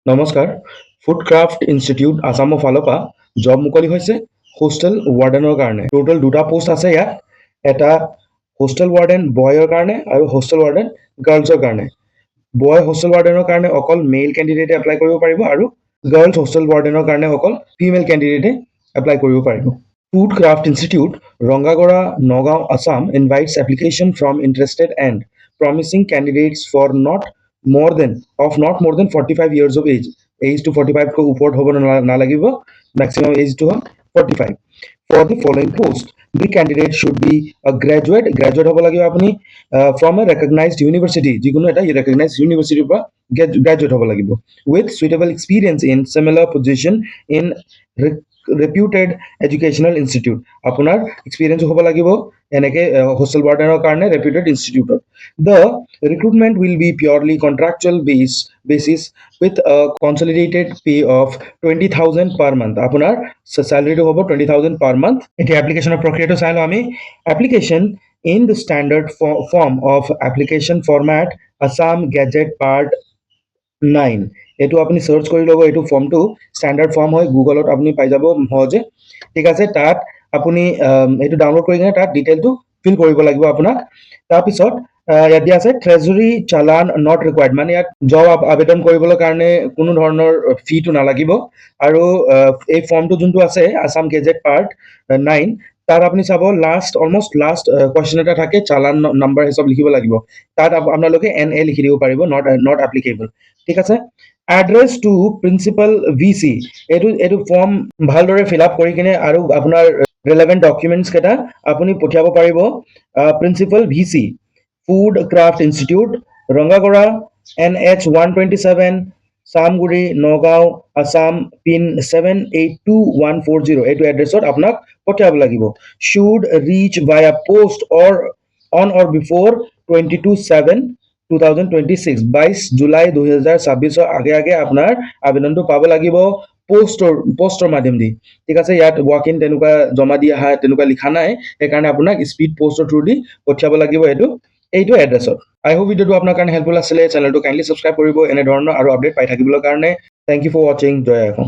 নমস্কাৰ ফুডক্ৰাফ্ট ইনষ্টিটিউট আছামৰ ফালৰ পৰা জব মুকলি হৈছে হোষ্টেল ৱাৰ্ডেনৰ কাৰণে টোটেল দুটা পোষ্ট আছে ইয়াত এটা হোষ্টেল ৱাৰ্ডেন বয়ৰ কাৰণে আৰু হোষ্টেল ৱাৰ্ডেন গাৰ্লছৰ কাৰণে বয় হোষ্টেল ৱাৰ্ডেনৰ কাৰণে অকল মেইল কেণ্ডিডেটে এপ্লাই কৰিব পাৰিব আৰু গাৰ্লছ হোষ্টেল ৱাৰ্ডেনৰ কাৰণে অকল ফিমেল কেণ্ডিডেটে এপ্লাই কৰিব পাৰিব food craft institute Rangagora Nagaon Assam invites application from interested and promising candidates for not more than 45 years of age to 45 को ऊपर होबो ना লাগিব maximum age to 45 for the following post the candidate should be a graduate होबो লাগিব আপুনি from a recognized university যিকোনো এটা recognized university পৰা graduate होबो লাগিব with suitable experience in similar position in reputed educational institute আপোনাৰ experience হ'ব লাগিব এনেকে hostel wardener কাৰণে reputed institute the recruitment will be purely contractual basis with a consolidated pay of 20,000 per month আপোনাৰ salary to হ'ব 20,000 per month এটি application প্ৰক্ৰিয়াটো চাই লও আমি application in the standard form of application format Assam Gazette Part 9 এটো আপনি search কৰি লব এটো ফর্মটো স্ট্যান্ডার্ড ফর্ম হয় গুগলত আপনি পাই যাব সহজে ঠিক আছে তাত আপনি এটো ডাউনলোড কৰি কিনে তাত ডিটেইলটো ফিল কৰিব লাগিব আপোনাক তাৰ পিছত ইয়াত দিয়া আছে ট্ৰেজাৰী চালান নট ৰিকোয়াৰ্ড মানে ইয়াত জব আবেদন কৰিবলৈ কাৰণে কোনো ধৰণৰ ফিটো নালাগিব আৰু এই ফৰ্মটো যোনটো আছে আসাম গেজেট পাৰ্ট 9 তার আপনি চাব অলমোস্ট লাস্ট কোয়েশ্চন এটা থাকে চালান নাম্বার হিসাব লিখিব লাগিব তাত আপোনালোকে NA লিখি দিব পাৰিব নট এপ্লিকেবল ঠিক আছে এড্ৰেছ টু প্ৰিন্সিপাল ভিসি এটো ফৰ্ম ভালদৰে ফিল আপ কৰি কিনে আৰু আপোনাৰ ৰিলেভেন্ট ডকুমেন্টস কেটা আপুনি পঠিয়াব পাৰিব principal VC food craft institute Rangagora NH 127 Samaguri Nagaon Assam pin 782140 এইটো এড্ৰেছত আপোনাক পঠিয়াব লাগিব should reach via post or on or before 22/7/2026 22 July 2026 আগে আগে আপোনাৰ আবেদনটো পাব লাগিব পোষ্টৰ মাধ্যম দি ঠিক আছে ইয়াত ওয়াক ইন তেনেকুৱা জমা দি আহা তেনেকুৱা লিখা নাই এই কাৰণে আপোনাক স্পিড পোষ্টৰ থ্ৰু দি পঠিয়াব লাগিব এইটো এড্ৰেছত আই হোপ ভিডিওটো আপোনাৰ কাৰণে হেল্পফুল আছিলে চেনেলটো কাইন্ডলি সাবস্ক্ৰাইব কৰিব এনে ধৰণৰ আৰু আপডেট পাই থাকিবলৈ কাৰণে থ্যাংক ইউ ফৰ ওয়াচিং জয় আইকন